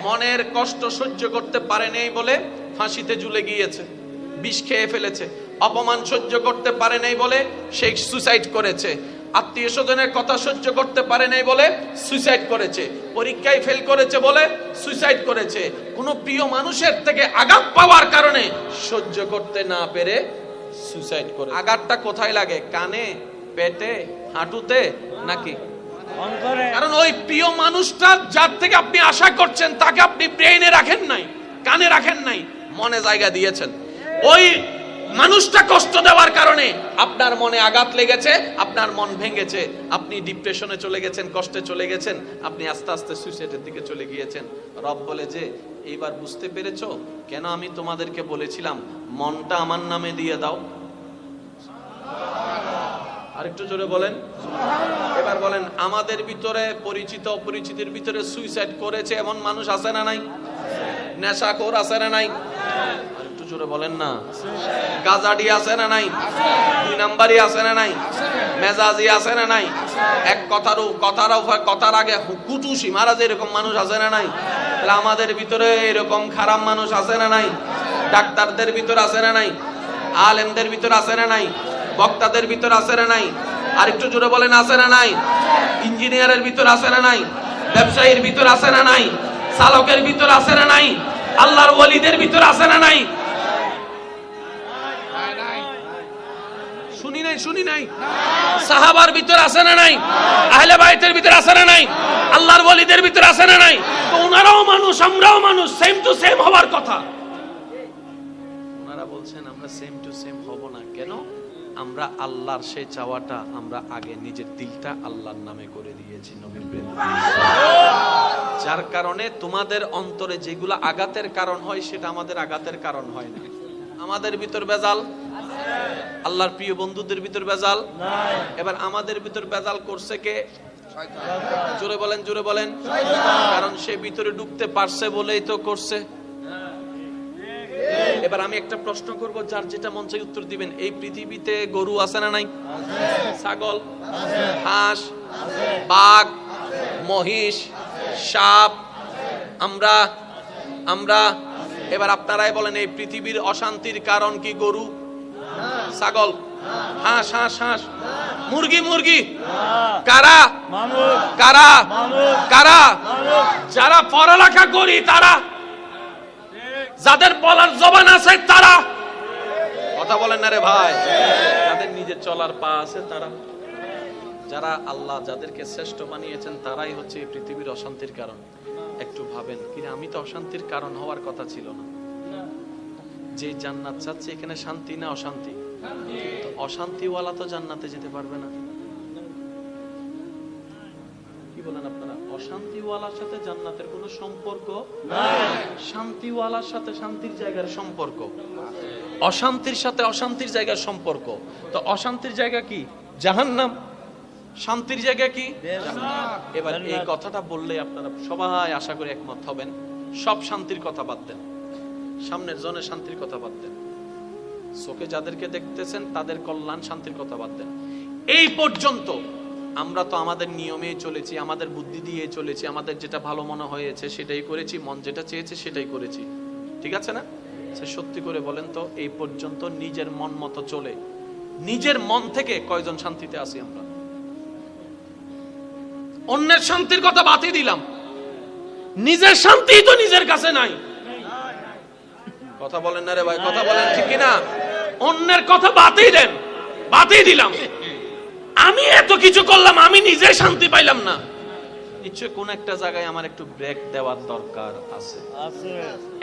মনের কষ্ট সহ্য করতে পারে নাই বলে ফাঁসিতে ঝুলে গিয়েছে, বিষ খেয়ে ফেলেছে। অপমান সহ্য করতে পারে নাই বলে সে সুসাইড করেছে। আত্মীয় স্বজনের কথা সহ্য করতে পারে নাই বলে সুইসাইড করেছে। পরীক্ষায় ফেল করেছে বলে সুইসাইড করেছে। কোনো প্রিয় মানুষের থেকে আঘাত পাওয়ার কারণে সহ্য করতে না পেরে সুইসাইড করে। আঘাতটা কোথায় লাগে? কানে, পেটে, হাঁটুতে নাকি? কারণ ওই প্রিয় মানুষটা যার থেকে আপনি আশা করছেন তাকে আপনি ব্রেইনে রাখেন নাই, কানে রাখেন নাই, মনে জায়গা দিয়েছেন। ওই মানুষটা কষ্ট দেওয়ার কারণে আপনার মনে আঘাত লেগেছে, আপনার মন ভেঙেছে, আপনি ডিপ্রেশনে চলে গেছেন, কষ্টে চলে গেছেন, আপনি আস্তে আস্তে সুইসাইডের দিকে চলে গিয়েছেন। রব বলে যে এইবার বুঝতে পেরেছো কেন আমি তোমাদেরকে বলেছিলাম মনটা আমার নামে দিয়ে দাও? আরেকটু জোরে বলেন। এবার বলেন, আমাদের ভিতরে পরিচিত অপরিচিতের ভিতরে সুইসাইড করেছে এমন মানুষ আছে না নাই? নেশাখোর আছে না নাই? আরেকটু জোরে বলেন না। গাজাডি আছে না নাই? দুই নাম্বারই আছে না নাই? মেজাজি আছে না নাই? এক কথার আগে কুটুসি মারা যে এরকম মানুষ আছে না নাই? তাহলে আমাদের ভিতরে এরকম খারাপ মানুষ আছে না নাই? ডাক্তারদের ভিতরে আছে না নাই? আলেমদের ভিতরে আছে না নাই? বক্তাদের ভিতর আছে না নাই? আরেকটু জোরে বলেন, আছে না নাই? ইঞ্জিনিয়ারের ভিতর আছে না নাই? ব্যবসায়ীর ভিতর আছে না নাই? চালকের ভিতর আছে না নাই? আল্লাহর ওলিদের ভিতর আছে না নাই? শুনি নাই? সাহাবার ভিতর আছে না নাই? আহলে বাইতের ভিতর আছে না নাই? আল্লাহর ওলিদের ভিতর আছে না নাই? তো ওনারাও মানুষ, আমরাও মানুষ, সেম টু সেম হওয়ার কথা। ওনারা বলছেন আমরা সেম টু সেম হব না। কেন? আমরা আল্লাহর সেই চাওয়াটা আমরা আগে নিজের দিলটা আল্লাহর নামে করে দিয়েছি, নবীর প্রেম। যার কারণে তোমাদের অন্তরে যেগুলো আঘাতের কারণ হয় সেটা আমাদের আঘাতের কারণ হয় না। আমাদের ভিতর বেজাল, আল্লাহর প্রিয় বন্ধুদের ভিতর বেজাল। এবার আমাদের ভিতর বেজাল করছে কে? জোরে বলেন, জোরে বলেন। কারণ সে ভিতরে ঢুকতে পারছে বলেই তো করছে। এবার আমি একটা প্রশ্ন করব, যার যেটা মন চাই উত্তর দিবেন। এই পৃথিবীতে গরু আছে না নাই? ছাগল, হাঁস, বাঘ, মহিষ, সাপ, আমরা এবার আপনারাই বলেন, এই পৃথিবীর অশান্তির কারণ কি? গরু, ছাগল, হাঁস, মুরগি। কারা? যারা পড়ালেখা করি তারা, যাদের বলার জবান আছে তারা, কথা বলেন না রে ভাই, যাদের নিজের চলার পা আছে তারা, যারা আল্লাহ যাদেরকে শ্রেষ্ঠ বানিয়েছেন তারাই হচ্ছে এই পৃথিবীর অশান্তির কারণ। একটু ভাবেন, কিন্তু আমি তো অশান্তির কারণ হওয়ার কথা ছিল না। যে জান্নাত চাচ্ছে এখানে শান্তি না অশান্তি? তো অশান্তিওয়ালা তো জান্নাতে যেতে পারবে না। কি বলেন আপনারা? অশান্তিওয়ালার সাথে জান্নাতের কোনো সম্পর্ক নাই। শান্তিওয়ালার সাথে শান্তির জায়গার সম্পর্ক, অশান্তির সাথে অশান্তির জায়গার সম্পর্ক। তো অশান্তির জায়গা কি? জাহান্নাম। শান্তির জায়গা কি? জান্নাত। এবার এই কথাটা বললে আপনারা সবাই আশা করি একমত হবেন। সব শান্তির কথা বাদ দেন, সামনের জনের শান্তির কথা বাদ দেন, চোখে যাদেরকে দেখতেছেন তাদের কল্যাণ শান্তির কথা বাদ দেন। এই পর্যন্ত আমরা তো আমাদের নিয়মে চলেছি, আমাদের বুদ্ধি দিয়ে চলেছি, আমাদের যেটা ভালো মনে হয়েছে সেটাই করেছি, মন যেটা চেয়েছে সেটাই করেছি, ঠিক আছে না? সত্যি করে বলেন তো, এই পর্যন্ত নিজের মন মতো চলে নিজের মন থেকে কয়জন শান্তিতে আছি আমরা? অন্যের শান্তির কথা বাতিল দিলাম, নিজের শান্তি তো নিজের কাছে নাই। কথা বলেন না রে ভাই, কথা বলেন ঠিক কিনা? অন্যের কথা বাতিল দেন, বাতিল দিলাম, আমি এত কিছু করলাম, আমি নিজে শান্তি পাইলাম না। নিশ্চয় কোন একটা জায়গায় আমার একটু ব্রেক দেওয়ার দরকার আছে,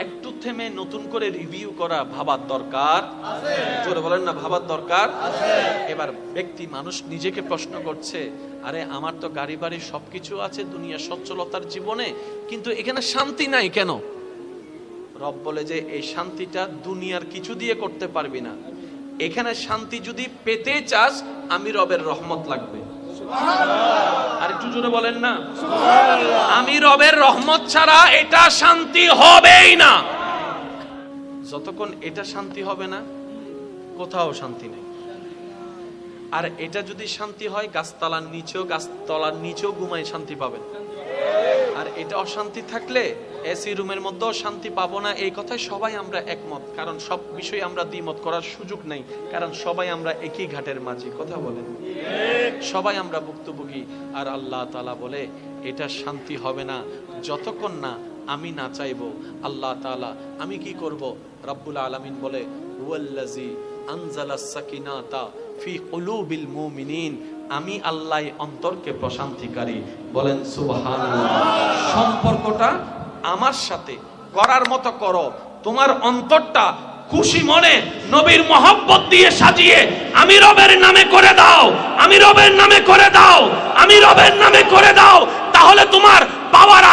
একটু থেমে নতুন করে রিভিউ করা, ভাবার দরকার আছে। জোরে বলেন না, ভাবার দরকার আছে। এবার ব্যক্তি মানুষ নিজেকে প্রশ্ন করছে, আরে আমার তো গাড়ি বাড়ি সবকিছু আছে দুনিয়া সচ্ছলতার জীবনে, কিন্তু এখানে শান্তি নাই কেন? রব বলে যে এই শান্তিটা দুনিয়ার কিছু দিয়ে করতে পারবি না। এখানে শান্তি যদি পেতে চাস, আমি রবের রহমত লাগবে। আর একটু জোরে বলেন না, আমি রবের রহমত ছাড়া এটা শান্তি হবেই না। যতক্ষণ এটা শান্তি হবে না, কোথাও শান্তি নেই। আর এটা যদি শান্তি হয়, গাছতলার নিচেও ঘুমায় শান্তি পাবেন। আর আর এটা অশান্তি থাকলে এসি রুমের মধ্যেও শান্তি পাবো না, এই কথায় সবাই আমরা একমত। কারণ সব বিষয়ে আমরা দ্বিমত করার সুযোগ নেই, কারণ সবাই আমরা একই ঘাটের মাঝি। কথা বলেন, সবাই আমরা ভুক্তভোগী। আর আল্লাহ তাআলা বলে এটা শান্তি হবে না যতক্ষণ না আমি না চাইবো। আল্লাহ তাআলা আমি কি করব? রব্বুল আলামিন বলে ওয়াল্লাযী আনজালাস সাকিনাতা ফি কুলুবিল মুমিনিন, আমি আল্লাহ অন্তরকে প্রশান্তিকারী। বলেন সুবহানাল্লাহ। সম্পর্কটা আমার সাথে করার মতো করো, তোমার অন্তরটা খুশি মনে নবীর মহব্বত দিয়ে সাজিয়ে আমি রবের নামে করে দাও, আমি রবের নামে করে দাও, আমি রবের নামে করে দাও, তাহলে তোমার পাওয়ার